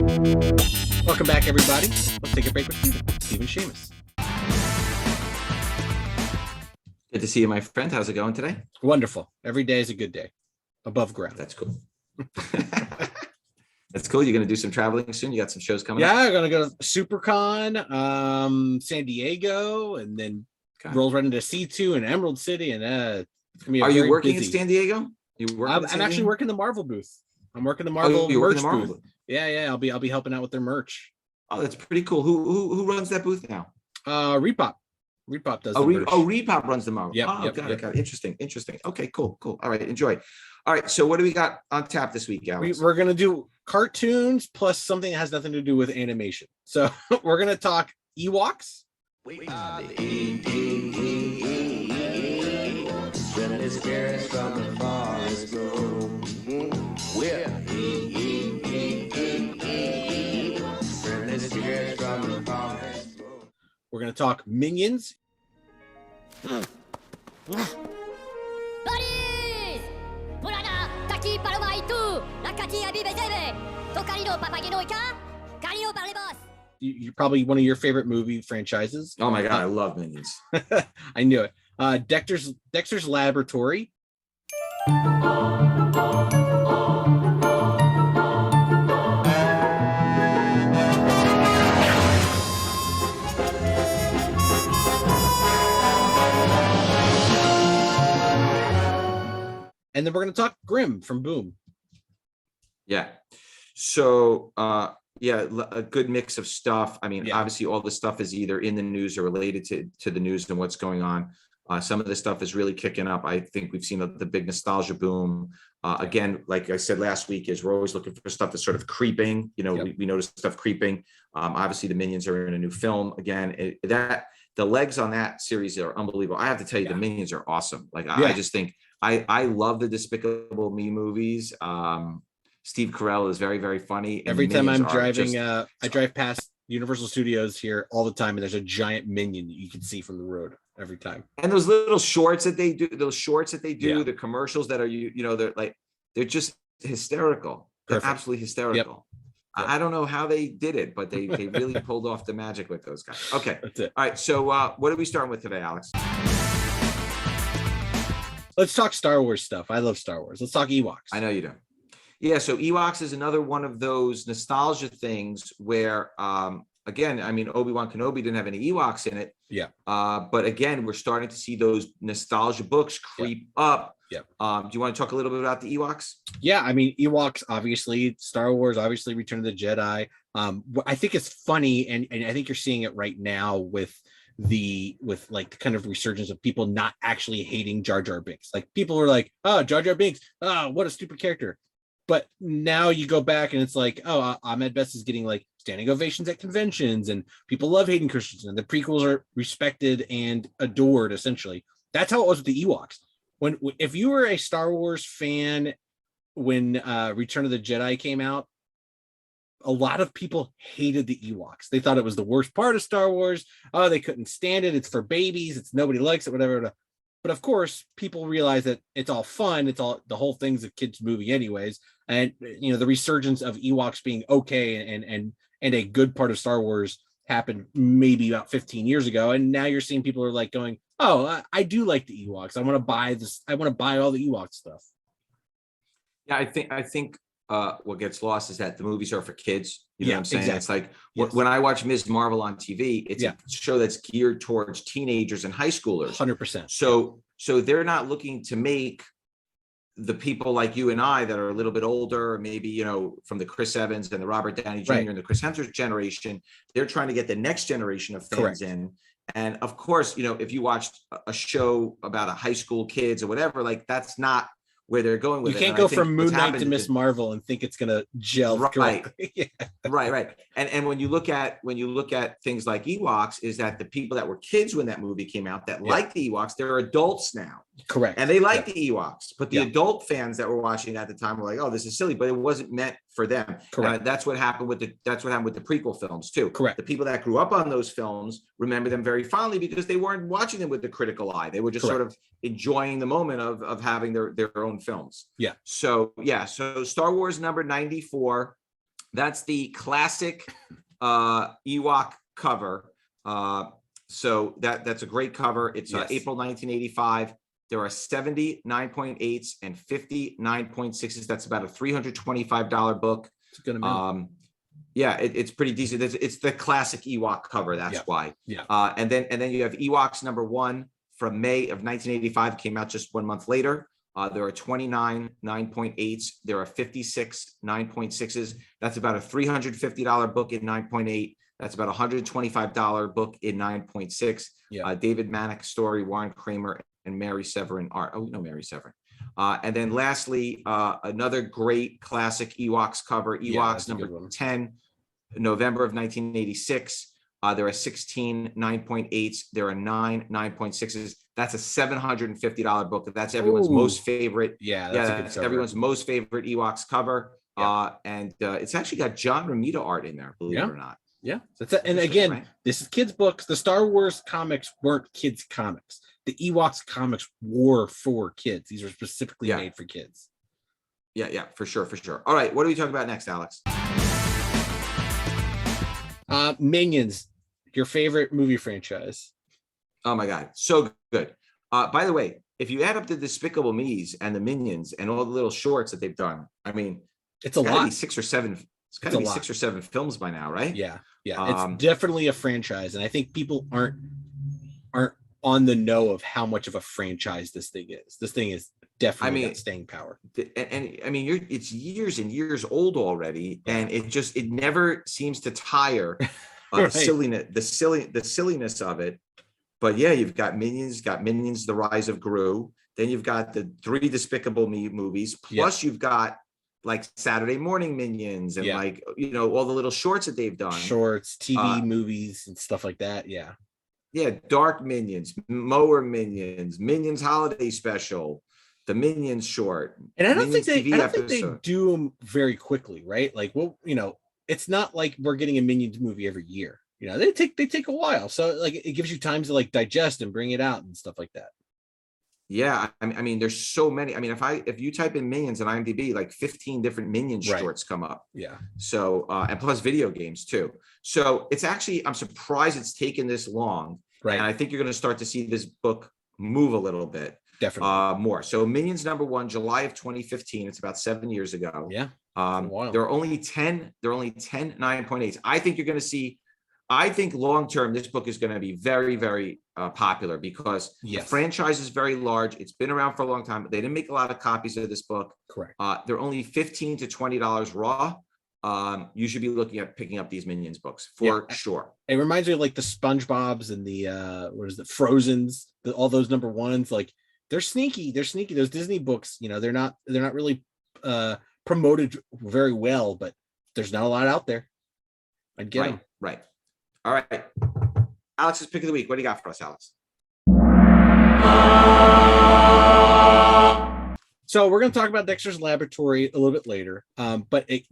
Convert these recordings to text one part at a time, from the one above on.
Welcome back, everybody. Let's take a break with Stephen Shamus. Good to see you, my friend. How's it going today? Wonderful. Every day is a good day. Above ground. That's cool. That's cool. You're going to do some traveling soon? You got some shows coming up? Yeah, I'm going to go to SuperCon, San Diego, and then rolls right into C2 and Emerald City. And it's going to be Are you working busy. in San Diego? I'm actually working the Marvel booth. I'm working the Marvel merch booth. Yeah. I'll be helping out with their merch. Oh, that's pretty cool. Who runs that booth now? Repop. Repop does the merch. Repop runs the Marvel. Got it. Interesting. Okay, cool. All right, enjoy. All right, so what do we got on tap this week, Alex? We're going to do cartoons plus something that has nothing to do with animation. So we're going to talk Ewoks. We're going to talk Minions. You're probably one of your favorite movie franchises. Oh my God, I love Minions. I knew it. Dexter's Laboratory. And then we're going to talk Grimm from Boom. Yeah. So, a good mix of stuff. I mean, obviously all the stuff is either in the news or related to the news and what's going on. Some of the stuff is really kicking up. I think we've seen the big nostalgia boom. Again, like I said last week, is we're always looking for stuff that's sort of creeping. We notice stuff creeping. Obviously the Minions are in a new film. Again, the legs on that series are unbelievable. I have to tell you, the Minions are awesome. I just think I love the Despicable Me movies. Steve Carell is very, very funny. Every time I'm driving, I drive past Universal Studios here all the time, and there's a giant minion that you can see from the road every time. And those little shorts that they do, the commercials that are, they're just hysterical. They're absolutely hysterical. Yep. I don't know how they did it, but they really pulled off the magic with those guys. Okay. That's it. All right. So what are we starting with today, Alex? Let's talk Star Wars stuff. I love Star Wars. Let's talk Ewoks. I know you do. Yeah, so Ewoks is another one of those nostalgia things where, again, I mean, Obi-Wan Kenobi didn't have any Ewoks in it. Yeah. But again, we're starting to see those nostalgia books creep up. Yeah. Do you want to talk a little bit about the Ewoks? Yeah, I mean, Ewoks, obviously, Star Wars, obviously, Return of the Jedi. I think it's funny, and I think you're seeing it right now with the kind of resurgence of people not actually hating Jar Jar Binks. Like, people were like, oh, Jar Jar Binks, oh, what a stupid character. But now you go back and it's like, oh, Ahmed Best is getting like standing ovations at conventions, and people love Hayden Christensen. The prequels are respected and adored, essentially. That's how it was with the Ewoks. If you were a Star Wars fan when Return of the Jedi came out, a lot of people hated the Ewoks. They thought it was the worst part of Star Wars. Oh, they couldn't stand it. It's for babies. It's nobody likes it, whatever. But of course, people realize that it's all fun. It's all, the whole thing's a kid's movie anyways. And, the resurgence of Ewoks being okay and a good part of Star Wars happened maybe about 15 years ago. And now you're seeing people are like going, oh, I do like the Ewoks. I want to buy this. I want to buy all the Ewok stuff. Yeah, I think what gets lost is that the movies are for kids. You know what I'm saying? Exactly. It's like when I watch Ms. Marvel on TV, it's a show that's geared towards teenagers and high schoolers. 100%. So they're not looking to make the people like you and I that are a little bit older, maybe, from the Chris Evans and the Robert Downey Jr. and the Chris Hemsworth generation. They're trying to get the next generation of fans in. And of course, if you watched a show about a high school kids or whatever, like that's not where they're going with it. You can't go from Moon Knight to Miss Marvel and think it's going to gel. Right. Right. And when you look at things like Ewoks, is that the people that were kids when that movie came out that liked the Ewoks, they're adults now. Correct. And they like the Ewoks, but the adult fans that were watching at the time were like, "Oh, this is silly," but it wasn't meant for them. Correct. That's what happened with the prequel films too. Correct. The people that grew up on those films remember them very fondly because they weren't watching them with the critical eye. They were just sort of enjoying the moment of having their own films. Yeah. So Star Wars number 94. That's the classic Ewok cover. So that's a great cover. It's April 1985. There are 70 9.8s and 50 9.6s. That's about a $325 book. It's a good amount. It's pretty decent. It's the classic Ewok cover. That's why. Yeah. And then you have Ewoks #1 from May of 1985. Came out just 1 month later. There are 29 9.8s. There are 56 9.6s. That's about a $350 book in 9.8. That's about a $125 book in 9.6. Yeah. David Manick story, Warren Kramer and Mary Severin art. Oh, no, Mary Severin. And then lastly, another great classic Ewoks cover, Ewoks #10, November of 1986. There are 16 9.8s. There are 9 9.6s. That's a $750 book. That's everyone's most favorite. That's everyone's most favorite Ewoks cover. And it's actually got John Romita art in there, believe it or not. Yeah. And again, this is kids' books. The Star Wars comics weren't kids' comics. The Ewoks comics were for kids. These are specifically made for kids. Yeah, for sure. All right, what are we talking about next, Alex? Minions, your favorite movie franchise. Oh my God, so good. By the way, if you add up the Despicable Me's and the Minions and all the little shorts that they've done, I mean, it's a lot. 6 or 7. It's got to be 6 or 7 films by now, right? Yeah. It's definitely a franchise, and I think people aren't on the know of how much of a franchise this thing is. This thing is definitely got staying power. And I mean, it's years and years old already, and it never seems to tire. The silliness of it. But yeah, you've got Minions, The Rise of Gru. Then you've got the 3 Despicable Me movies. Plus you've got like Saturday morning Minions and like, all the little shorts that they've done. Shorts, TV movies and stuff like that. Yeah. Yeah. Dark Minions, Mower Minions, Minions Holiday Special, the Minions short. And I don't think they do them very quickly, right? Like, it's not like we're getting a Minions movie every year. They take a while. So like it gives you time to like digest and bring it out and stuff like that. Yeah, I mean, there's so many. I mean, if you type in Minions on IMDb, like 15 different Minions shorts come up. Yeah. So and plus video games too. So it's actually, I'm surprised it's taken this long. Right. And I think you're going to start to see this book move a little bit. Definitely. More. So Minions #1, July of 2015. It's about 7 years ago. Yeah. There are only 10 9.8s. I think you're going to see. I think long term, this book is going to be very, very popular because the franchise is very large. It's been around for a long time. They didn't make a lot of copies of this book. Correct. They're only $15 to $20 raw. You should be looking at picking up these Minions books for sure. It reminds me of like the SpongeBob's and the Frozen's, all those #1s. Like they're sneaky. Those Disney books, they're not really promoted very well, but there's not a lot out there. I'd get them. Right. All right. Alex's pick of the week. What do you got for us, Alex? So we're going to talk about Dexter's Laboratory a little bit later. But it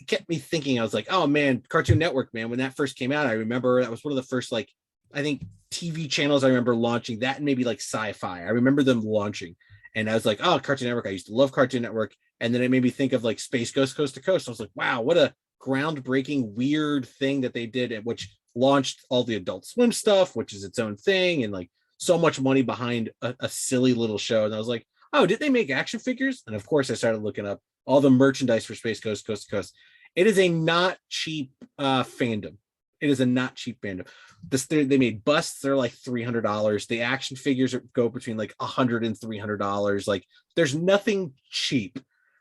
kept me thinking. I was like, oh man, Cartoon Network, man. When that first came out, I remember that was one of the first, like, I think TV channels I remember launching that, and maybe like Sci-Fi. I remember them launching, and I was like, oh, Cartoon Network. I used to love Cartoon Network. And then it made me think of like Space Ghost Coast to Coast. I was like, wow, what a groundbreaking, weird thing that they did, which launched all the Adult Swim stuff, which is its own thing, and like so much money behind a silly little show. And I was like, oh, did they make action figures? And of course I started looking up all the merchandise for Space Ghost Coast to Coast. It is a not cheap fandom. It is a not cheap fandom. They made busts. They're like $300. The action figures go between like $100 and $300. Like there's nothing cheap.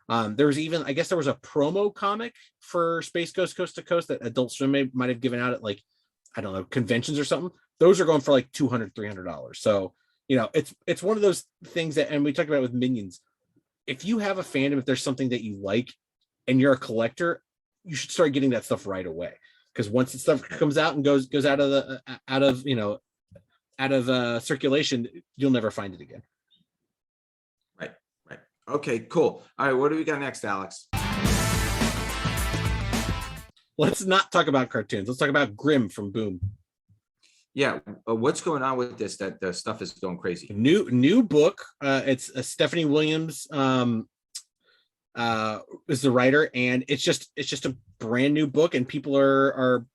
There was even, I guess there was a promo comic for Space Ghost Coast to Coast that Adult Swim might have given out at like, I don't know, conventions or something. Those are going for like $200, $300. So, it's one of those things that, and we talked about it with Minions. If you have a fandom, if there's something that you like and you're a collector, you should start getting that stuff right away. Because once the stuff comes out and goes out of circulation, you'll never find it again. Right. Okay, cool. All right, what do we got next, Alex? Let's not talk about cartoons. Let's talk about Grimm from Boom. Yeah, what's going on with this? That the stuff is going crazy. New book. It's a Stephanie Williams is the writer, and it's just a brand new book, and people are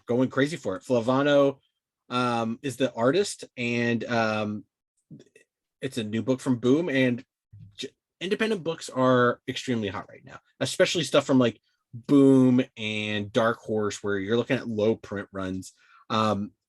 going crazy for it. Flavano is the artist, and it's a new book from Boom, and independent books are extremely hot right now, especially stuff from like Boom and Dark Horse, where you're looking at low print runs.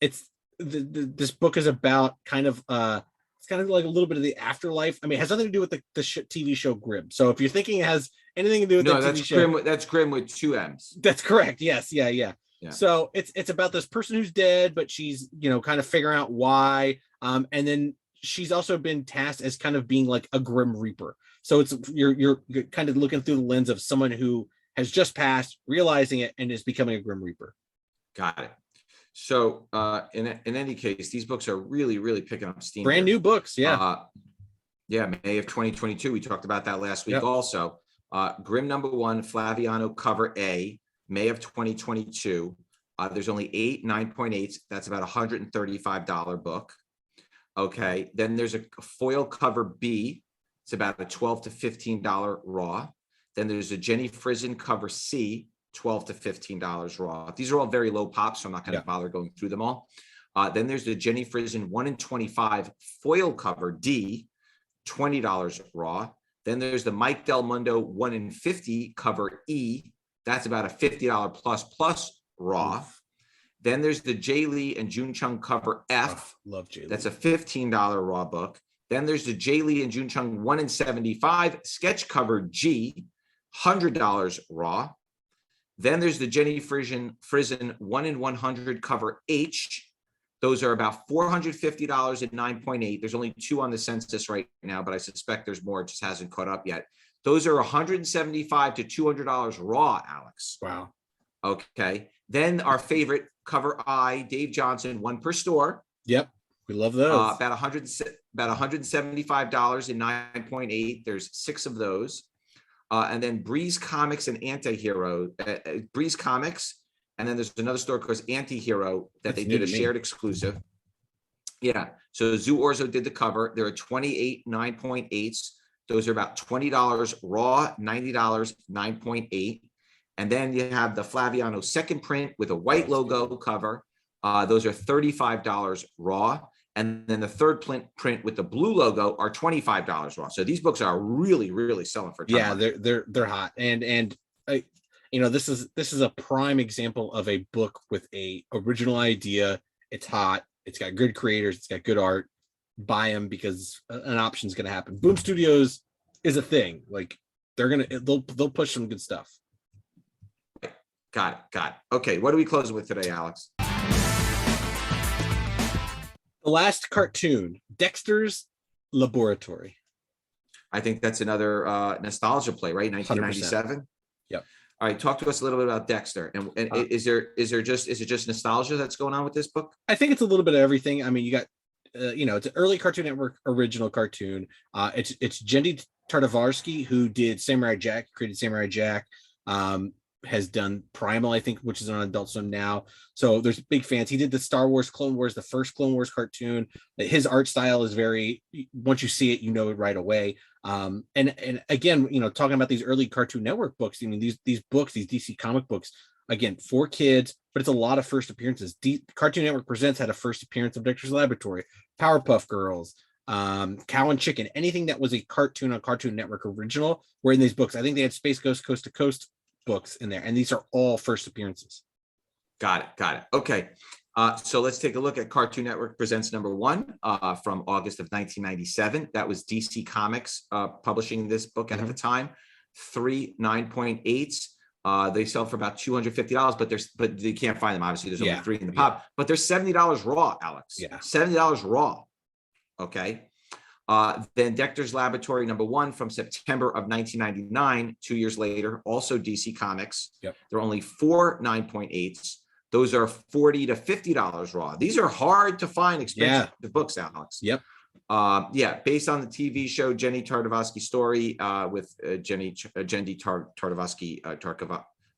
It's this book is about kind of it's kind of like a little bit of the afterlife. I mean, it has nothing to do with the TV show Grimm. So if you're thinking it has anything to do with that TV show, that's Grimm with 2 M's. That's correct. Yes. Yeah. So it's about this person who's dead, but she's, kind of figuring out why. And then she's also been tasked as kind of being like a Grim Reaper. So it's you're kind of looking through the lens of someone who has just passed, realizing it, and is becoming a Grim Reaper. Got it. So in any case, these books are really, really picking up steam. Brand new books. Yeah. May of 2022. We talked about that last week. Also. Grimm #1, Flaviano cover A, May of 2022. There's only 8 9.8s. That's about $135 book. Okay. Then there's a foil cover B. It's about a $12 to $15 raw. Then there's a Jenny Frison cover C, $12 to $15 raw. These are all very low pops, so I'm not going to bother going through them all. Then there's the Jenny Frison 1 in 25 foil cover D, $20 raw. Then there's the Mike Del Mundo 1 in 50 cover E. That's about a $50 plus raw. Oof. Then there's the Jay Lee and June Chung cover F. Love Jay Lee. That's a $15 raw book. Then there's the Jay Lee and June Chung 1 in 75 sketch cover G, $100 raw. Then there's the Jenny Frison 1 in 100 cover H. Those are about $450 at 9.8. There's only 2 on the census right now, but I suspect there's more. It just hasn't caught up yet. Those are $175 to $200 raw, Alex. Wow. Okay. Then our favorite cover I, Dave Johnson, 1 per store. Yep. We love those. About $175 in 9.8. There's 6 of those. And then Breeze Comics and Antihero. Breeze Comics. And then there's another store called Antihero that they did a shared exclusive. Yeah. So Zoo Orzo did the cover. There are 28 9.8s. Those are about $20 raw, $90, 9.8. And then you have the Flaviano second print with a white logo cover. Those are $35 raw. And then the third print with the blue logo are $25 raw. So these books are really, really selling for. Yeah, they're hot. And this is a prime example of a book with a original idea. It's hot. It's got good creators. It's got good art. Buy them because an option is going to happen. Boom Studios is a thing. Like they'll push some good stuff. Got it. Okay, what are we closing with today, Alex? The last cartoon, Dexter's Laboratory. I think that's another nostalgia play, right? 1997. 100%. Yep. All right, talk to us a little bit about Dexter. And is it just nostalgia that's going on with this book? I think it's a little bit of everything. I mean, you got it's an early Cartoon Network original cartoon. It's Jendy Tartakovsky, who did Samurai Jack, created Samurai Jack. Has done Primal, I think, which is on Adult Swim now. So there's big fans. He did the Star Wars Clone Wars, the first Clone Wars cartoon. His art style is very, once you see it, you know it right away. And again, talking about these early Cartoon Network books, I mean, these books, these DC comic books, again, for kids, but it's a lot of first appearances. Cartoon Network Presents had a first appearance of Dexter's Laboratory, Powerpuff Girls, Cow and Chicken, anything that was a cartoon on Cartoon Network original were in these books. I think they had Space Ghost Coast to Coast books in there, and these are all first appearances. Got it. Okay. So let's take a look at Cartoon Network Presents #1 from August of 1997. That was DC Comics publishing this book at the time. 3 9.8s. They sell for about $250, but you can't find them. Obviously, there's only 3 in the pop, but they're $70 raw, Alex. Yeah, $70 raw. Okay. Then Dexter's Laboratory #1 from September of 1999, 2 years later, also DC Comics. Yep. There are only 4 9.8s. Those are $40 to $50 raw. These are hard to find expensive books, Alex. Yep. Based on the TV show Jenny Tartakovsky story with Jenny Tartakovsky.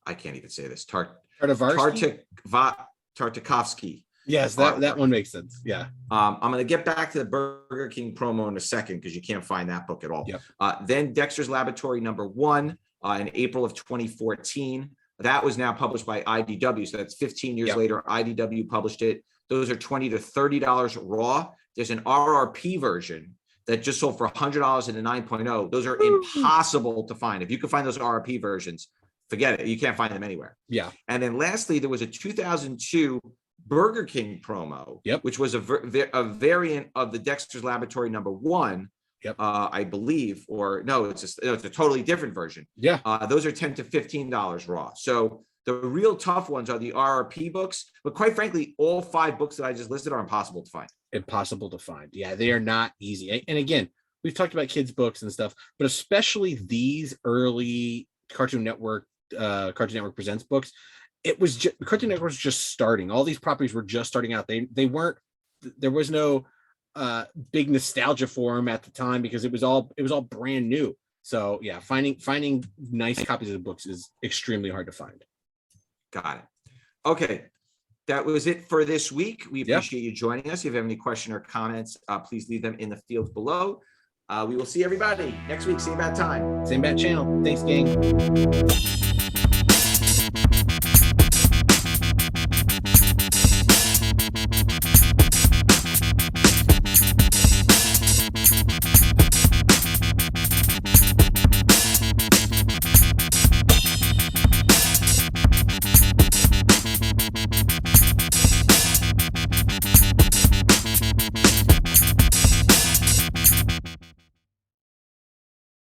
I can't even say this. Tartakovsky. Yes, that one makes sense. Yeah. I'm going to get back to the Burger King promo in a second because you can't find that book at all. Yep. Then Dexter's Laboratory #1 in April of 2014. That was now published by IDW. So that's 15 years later. IDW published it. Those are $20 to $30 raw. There's an RRP version that just sold for $100 in the 9.0. Those are impossible to find. If you can find those RRP versions, forget it. You can't find them anywhere. Yeah. And then lastly, there was a 2002 Burger King promo, which was a variant of the Dexter's Laboratory #1. I believe, or no, it's a totally different version. Yeah. Those are $10 to $15 raw. So the real tough ones are the RRP books, but quite frankly, all 5 books that I just listed are impossible to find. Impossible to find. Yeah, they are not easy. And again, we've talked about kids' books and stuff, but especially these early Cartoon Network Presents books. It was just, Cartoon Network was just starting. All these properties were just starting out. They weren't. There was no big nostalgia for them at the time because it was all brand new. So yeah, finding nice copies of the books is extremely hard to find. Got it. Okay, that was it for this week. We appreciate you joining us. If you have any question or comments, please leave them in the fields below. We will see everybody next week. Same bad time. Same bad channel. Thanks, gang.